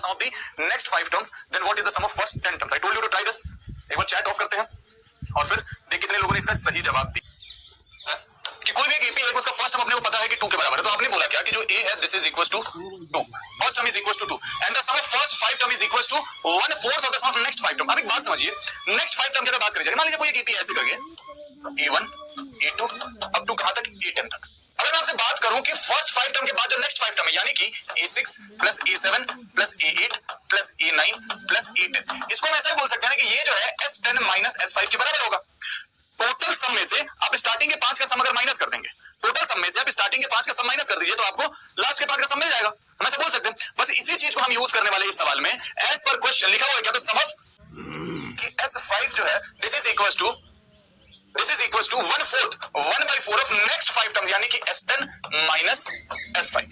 sum of the next 5 terms, then what is the sum of first 10 terms? I told you to try this. एक बार chat off करते हैं और फिर देख कितने लोगों ने इसका सही जवाब दिया कि कोई भी एक एपी है उसका फर्स्ट टर्म अपने को पता है कि 2 के बराबर है, तो आपने बोला क्या कि जो a है this is equal to 2, first term is equal to 2 and the sum of first 5 term is equal to 1/4 of the sum of next 5 term. अब एक बात समझिए, नेक्स्ट 5 टर्म की अगर बात करी जाए, मान लीजिए कोई एक एपी ऐसे करके a1 a2 अप टू कहां तक a10 तक। अगर मैं आपसे बात करूं कि फर्स्ट 5 टर्म के बाद जो नेक्स्ट 5 टर्म है यानी कि a6 plus a7 plus a8 plus a9 plus a10, इसको हम ऐसा बोल सकते हैं कि ये जो है s10 माइनस s5 के बराबर होगा। टोटल सम में से आप स्टार्टिंग के 5 का सम अगर माइनस कर देंगे, टोटल सम में से आप स्टार्टिंग के 5 का सम माइनस कर दीजिए तो आपको लास्ट के 5 का सम मिल जाएगा। हम ऐसा बोल सकते हैं। बस इसी चीज को हम यूज करने वाले इस सवाल में। एज पर क्वेश्चन लिखा हुआ है क्या, तो सम ऑफ कि s5 जो है this is equal to 1/4 of next 5 term यानी कि s10 माइनस s5,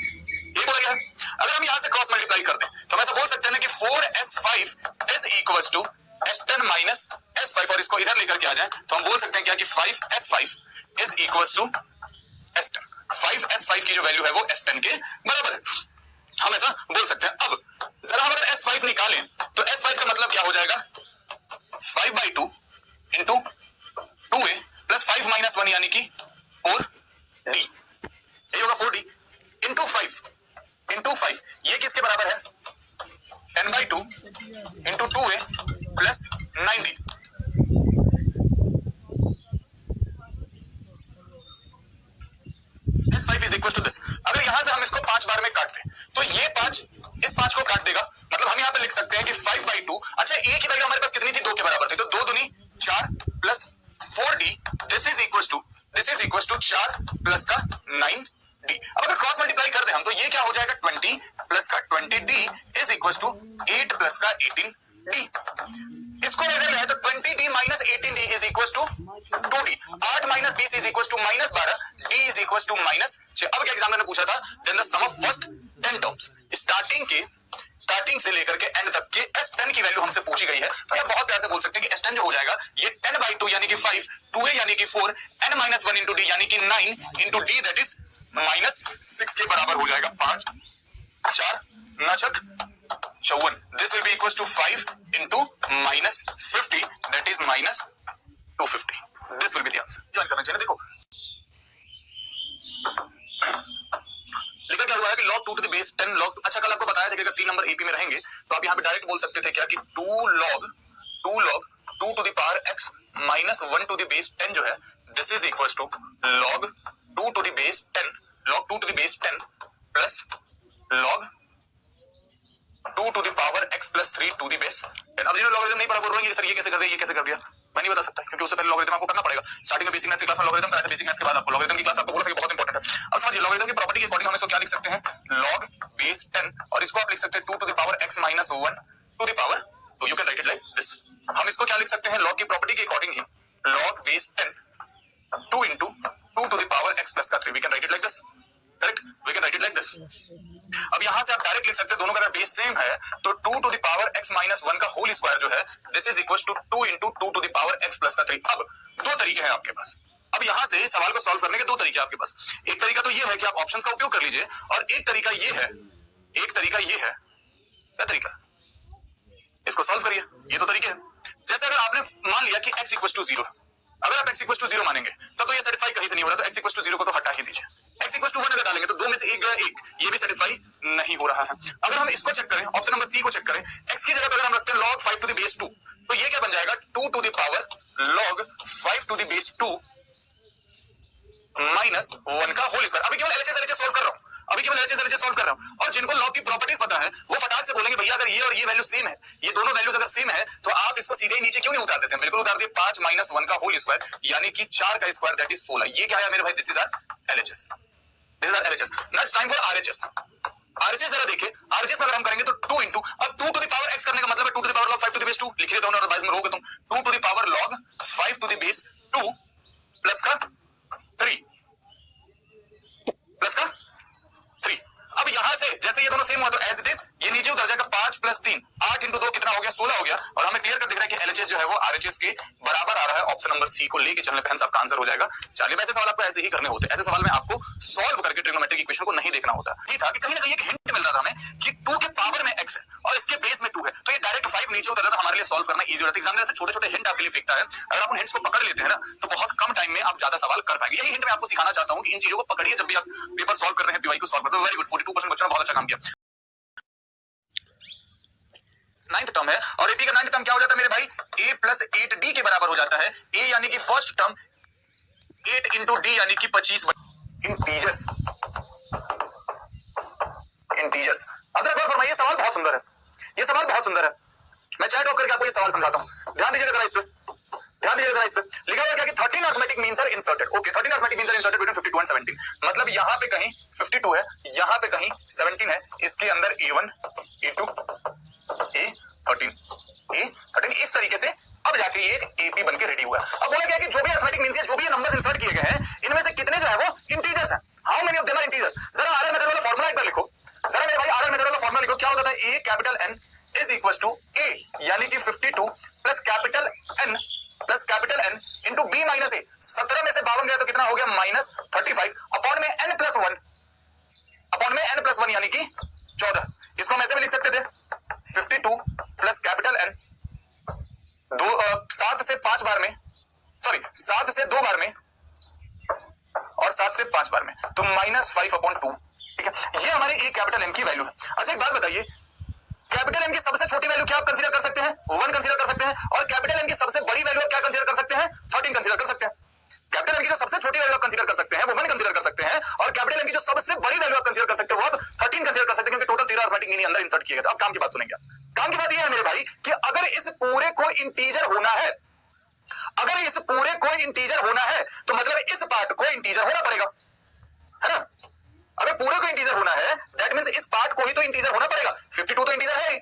ये बोला गया है। अगर हम यहां से क्रॉस मल्टीप्लाई कर दें तो हम ऐसा बोल सकते हैं कि 4s5 is equal to s10 minus s5, और इसको इधर लेकर के आ जाए तो हम बोल सकते हैं क्या कि 5s5 is equal to s10। 5s5 की जो वैल्यू है वो s10 के बराबर है, हम ऐसा बोल सकते हैं। अब जरा हम अगर s5 निकालें तो s5 का मतलब क्या हो जाएगा, 5/2 इंटू 2a प्लस 5 माइनस 1 यानी कि 4d, ये होगा 4d इंटू 5, ये किसके बराबर है 10/2 into 2a plus 9d। s5 is equal to this. अगर यहां से हम इसको 5 बार में काट दें तो ये 5 इस 5 को काट देगा, मतलब हम यहां पे लिख सकते हैं कि 5/2। अच्छा, a की वैल्यू हमारे पास कितनी थी, 2 के बराबर थी, तो 2 दूनी 4 plus 4d this is equal to 4 plus का 9d। अब अगर क्रॉस मल्टीप्लाई कर दें हम तो ये क्या हो जाएगा 20 प्लस का 20d is equal to 8 plus का 18d। इसको अगर ले तो 20d minus 18d is equal to 2d, 8 minus 20 is equal to minus 12, d is equal to minus 6। अब क्या एग्जामिनर ने पूछा था, then the sum of first 10 terms, starting से लेकर के एंड तक के s10 की वैल्यू हमसे पूछी गई है। तो आप बहुत प्यार से बोल सकते हैं कि s10 जो हो जाएगा ये 10/2 यानी कि 5, 2a यानी कि 4, n माइनस 1 इंटू d यानी कि 9 into d that is minus 6 के बराबर हो जाएगा। 5 4 9 छक 54, this will be equal to 5 into minus 50 that is minus 250। This will be the answer. Join करना चाहिए। देखो लिखा क्या हुआ है कि log 2 to the base 10 log। अच्छा, कल आपको बताया था कि अगर 3 नंबर एपी में रहेंगे तो आप यहाँ पे डायरेक्ट बोल सकते थे क्या कि 2 log 2 to the power x minus 1 to the base 10 जो है this is equal to log 2 to the base 10 plus log 2 to the power x plus 3 to the base 10। अब जिन्होंने लॉगरिथम नहीं पढ़ा बोल रहे हैं सर ये कैसे कर दिया, ये कैसे कर दिया, मैं नहीं बता सकता क्योंकि उससे पहले लॉगरिथम आपको करना पड़ेगा। स्टार्टिंग में बेसिक मैथ्स की क्लास में लॉगरिथम कराया था, बेसिक मैथ्स के बाद आपको लॉगरिथम की क्लास आपको बोला था कि बहुत इंपॉर्टेंट है। अब समझिए लॉगरिथम की प्रॉपर्टी के अकॉर्डिंग हम इसको क्या लिख सकते हैं, log base 10, और इसको आप लिख सकते हैं 2 to the power x minus 1 to the power, so you can write it like this। हम इसको क्या लिख सकते हैं, log की प्रॉपर्टी के according he log base 10 2 into 2 to the power x plus का 3, we can write it like this, correct, we can write it like this। अब यहां से आप डायरेक्ट लिख सकते हैं, दोनों का अगर बेस सेम है तो 2 to the power x minus 1 का होल स्क्वायर जो है this is equal to 2 into 2 to the power x plus का 3। अब दो तरीके हैं आपके पास। अब यहां से सवाल को सॉल्व करने के दो तरीके आपके पास। एक तरीका तो ये है कि आप ऑप्शंस का उपयोग कर लीजिए, और एक तरीका ये है क्या तरीका, इसको सॉल्व करिए। ये दो तरीके हैं। जैसे अगर आपने मान लिया कि x इक्वल टू 0, अगर आप x इक्वल टू 0 मानेंगे तब तो ये सेटिस्फाई कहीं से नहीं हो रहा, तो x इक्वल टू 0 को तो हटा ही दीजिए। x इक्वल टू 1 अगर डालेंगे तो दो में से एक गया 1, ये भी सेटिस्फाई नहीं हो रहा है। अगर हम इसको चेक करें, ऑप्शन नंबर सी को चेक करें, x की जगह पर अगर हम रखते हैं log 5 to the base 2, तो ये क्या बन जाएगा 2 to the power log 5 to the base 2 minus 1 का होल स्क्वायर। अभी केवल LHS सॉल्व कर रहा हूं, और जिनको लॉग की प्रॉपर्टीज पता है वो फटाक से बोलेंगे भैया अगर ये और ये वैल्यू सेम है, ये दोनों वैल्यूज अगर सेम है तो आप इसको सीधे ही नीचे क्यों नहीं उतार देते हैं, बिल्कुल उतार दिए। 5 माइनस 1 का होल स्क्वायर यानी कि 4 का स्क्वायर दैट इज 16। ये क्या है मेरे भाई, this is our LHS, now it's time for RHS। RHS जरा देखिए, RHS अगर हम करेंगे तो 2 into, अब 2 to the power x करने का मतलब है 2 to the power log 5 to the base 2 लिख देता हूं, और बाद में रहोगे तुम 2 to the power log 5 to the base 2 plus का 3 प्लस का 3। अब यहां से जैसे ये दोनों सेम हुआ तो एज इट इज ये नीचे उतर जाएगा, 5 प्लस 3 8 into 2 कितना हो गया, 16 हो गया, और हमें क्लियर कर दिख रहा है कि LHS जो है वो RHS के बराबर आ रहा है। ऑप्शन नंबर सी को लेके चलने पे हंस आपका आंसर हो जाएगा। चलिए, वैसे सवाल आपको ऐसे ही करने होते हैं, ऐसे सवाल में आपको सॉल्व करके ट्रिग्नोमेट्रिक इक्वेशन को नहीं देखना होता। ये था कि कहीं ना कहीं एक हिंट मिल रहा था हमें कि 2 के पावर में x है और इसके बेस में 2 है, तो ये डायरेक्ट 5 नीचे उतर जाता है, हमारे लिए सॉल्व करना इजी हो जाता है। एग्जाम में ऐसे छोटे-छोटे हिंट आपके लिए फेंकता है, अगर आप उन हिंट्स को पकड़ लेते हैं ना तो बहुत कम टाइम में आप ज्यादा सवाल कर पाएंगे। यही हिंट मैं आपको सिखाना चाहता हूं कि इन चीजों को पकड़िए जब भी आप पेपर सॉल्व कर रहे हैं, पीवाई को सॉल्व कर रहे हैं। वेरी गुड, 42% बच्चों ने बहुत अच्छा काम किया। 9th टर्म है और 80 का 9th टर्म क्या हो जाता है मेरे भाई, a प्लस 8d के बराबर हो जाता है। a यानी कि फर्स्ट टर्म 8 इंटू डी यानी कि 25 इंटीजर्स। इंटीजर्स अब जरा गौर फरमाइए, सवाल बहुत सुंदर है, ये सवाल बहुत सुंदर है। मैं चैट ऑफ करके आपको ये सवाल समझाता हूं, ध्यान दीजिएगा जरा इस पे, ध्यान दीजिएगा जरा इस पे। लिखा हुआ क्या कि 13 arithmetic means are inserted. Okay, 13 arithmetic means are inserted between 52 and 17। मतलब यहां पे कहीं 52 है, यहां पे कहीं 17 है, इसके अंदर a1 a2 a13 इस तरीके से अब जाके ये एक एपी बन के रेडी हुआ है। अब बोला गया कि जो भी अरिथमेटिक मींस है, जो भी ये नंबर्स इंसर्ट किए गए हैं, इनमें से कितने जो है वो इंटीजर्स हैं। How many of them are integers. जरा आरआर मेथड वाला फार्मूला एक बार लिखो, जरा मेरे भाई आरआर मेथड वाला फार्मूला लिखो। क्या होता है, a capital N is equal to a यानी कि 52 plus capital N into b minus a. 17 में से 52 गया तो कितना हो गया, माइनस 35 अपॉन में n प्लस 1 यानी कि 14। इसको हम ऐसे भी लिख सकते थे 52 प्लस कैपिटल एन 7 से 5 बार में, सॉरी 7 से 2 बार में और 7 से 5 बार में, तो माइनस 5/2। ठीक है, ये हमारे ए कैपिटल एम की वैल्यू है। अच्छा एक बात बताइए, कैपिटल एम की सबसे छोटी वैल्यू क्या आप कंसीडर कर सकते हैं, 1 कंसीडर कर सकते हैं, और कैपिटल एम की सबसे बड़ी वैल्यू आप क्या कंसीडर कर सकते हैं, 13 कंसीडर कर सकते हैं। कैपिटल एम की जो सबसे छोटी वैल्यू आप कंसीडर कर सकते हैं वो 1 कंसीडर कर सकते हैं, और कैपिटल एम की जो सबसे बड़ी वैल्यू आप कंसीडर कर सकते हैं वो आप 13 कंसीडर कर सकते हैं, क्योंकि टोटल 13 अरिथमेटिक मीन अंदर इंसर्ट किए गए। अब काम की बात सुनेंगे। काम की बात यह है मेरे भाई कि अगर इस पूरे को इंटीजर होना है, अगर इस पूरे को इंटीजर होना है तो मतलब इस पार्ट को इंटीजर होना पड़ेगा, है ना। अगर पूरे को इंटीजर होना है दैट मींस इस पार्ट को ही तो इंटीजर होना पड़ेगा। 52 तो इंटीजर है,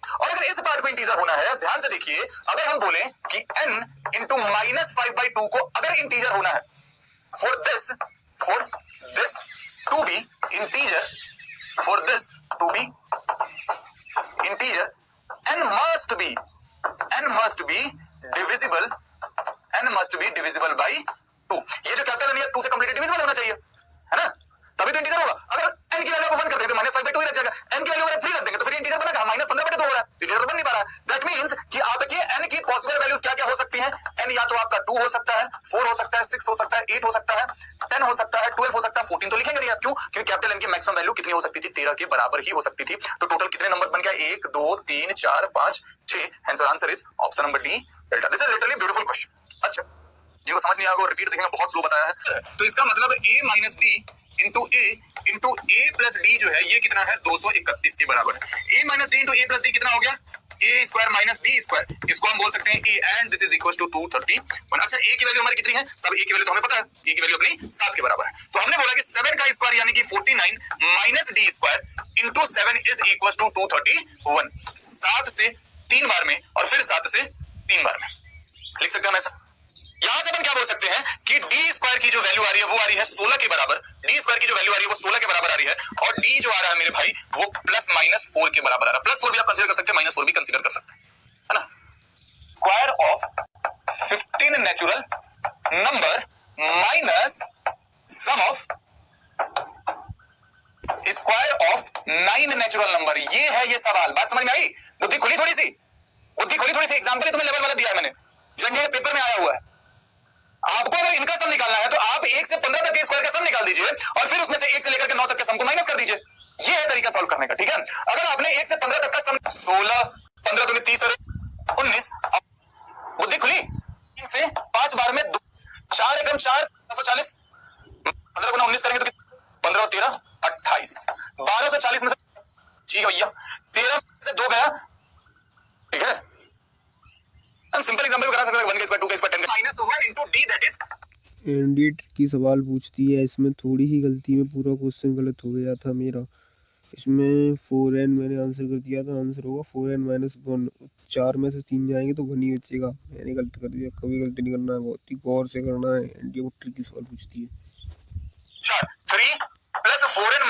और अगर इस पार्ट को इंटीजर होना है, ध्यान से देखिए, अगर हम बोले कि n इंटू माइनस 5/2 को अगर इंटीजर होना है, for this to be integer, for this to be integer, n must be divisible by 2। ये जो कैपिटल है 2 से कंप्लीटली डिविजिबल होना चाहिए, है ना, तभी तो इंटीजर होगा। अगर n की वैल्यू को 1 कर देंगे तो माइनस 5/2 ही रह जाएगा, n की वैल्यू अगर 3 रख देंगे तो फिर इंटीजर बनेगा, माइनस 15/2 हो रहा है, इंटीजर बन नहीं पा रहा है। दैट मींस कि आपके n की पॉसिबल वैल्यूज क्या क्या हो सकती हैं, n या तो आपका 2 हो सकता है, 4 हो सकता है, 6 हो सकता है, 8 हो सकता है, 10 हो सकता है, 12 हो सकता है, 14 तो लिखेंगे नहीं आप, क्यों, क्योंकि कैपिटल n की मैक्सिमम वैल्यू कितनी हो सकती थी, 13 के बराबर ही हो सकती थी। तो टोटल कितने नंबर्स बन गया, 1 2 3 4 5 6, hence answer is option number D delta. This is literally beautiful question. अच्छा जिनको समझ नहीं आएगा रिपीट देखेंगे, बहुत स्लो बताया है। तो इसका मतलब a minus b into a plus d जो है ये कितना है, 231 के बराबर है। a minus d into a plus d कितना हो गया, a square minus d square, इसको हम बोल सकते हैं a and this is equal to 231। अच्छा a की वैल्यू हमारी कितनी है, सब a की वैल्यू तो हमें पता है, a की वैल्यू अपनी 7 के बराबर है। तो हमने बोला कि 7 का स्क्वायर यानी कि 49 minus d square into 7 is equal to 231। 7 से 3 बार में और फिर 7 से 3 बार में लिख सकते हैं हम ऐसा। यहां से अपन क्या बोल सकते हैं कि डी स्क्वायर की जो वैल्यू आ रही है वो आ रही है 16 के बराबर, डी स्क्वायर की जो वैल्यू आ रही है वो 16 के बराबर आ रही है, और डी जो आ रहा है मेरे भाई वो प्लस माइनस 4 के बराबर आ रहा है। प्लस 4 भी आप कंसीडर कर सकते हैं, माइनस 4 भी कंसीडर कर सकते हैं, है ना। Square of 15 natural number minus sum of square of 9 natural number, ये है ये सवाल। बात समझ में आई, बुद्धि खुली थोड़ी सी, एग्जाम्पल तुम्हें लेवल वाला दिया है मैंने, जो इंडिया के पेपर में आया हुआ है। आपको अगर इनका सम निकालना है तो आप 1 से 15 तक के स्क्वायर का सम निकाल दीजिए, और फिर उसमें से 1 से लेकर के 9 तक के सम को माइनस कर दीजिए। ये है तरीका सॉल्व करने का, ठीक है। अगर आपने 1 से 15 तक का सम 16 15 दूनी 30 और 19, बुद्धि खुली, 3 से 5 बार में 4 एकम 4 1240, 15 गुना 19 करेंगे तो 15 और 13 28, 1240 में से ठीक है भैया 13 से 2 गया, ठीक है। हम सिंपल एग्जांपल भी करा सकते हैं, 1 के स्क्वायर 2 के square 10 minus 1 into d that is एंडिट की सवाल पूछती है। इसमें थोड़ी ही गलती में पूरा क्वेश्चन गलत हो गया था मेरा। इसमें 4n मैंने आंसर कर दिया था, आंसर होगा 4n माइनस 1। 4 में से 3 जाएंगे तो 1 ही बचेगा, मैंने गलत कर दिया। कभी गलती नहीं करना है, बहुत ही गौर से करना है। एंडी की सवाल पूछती है 3 प्लस 4n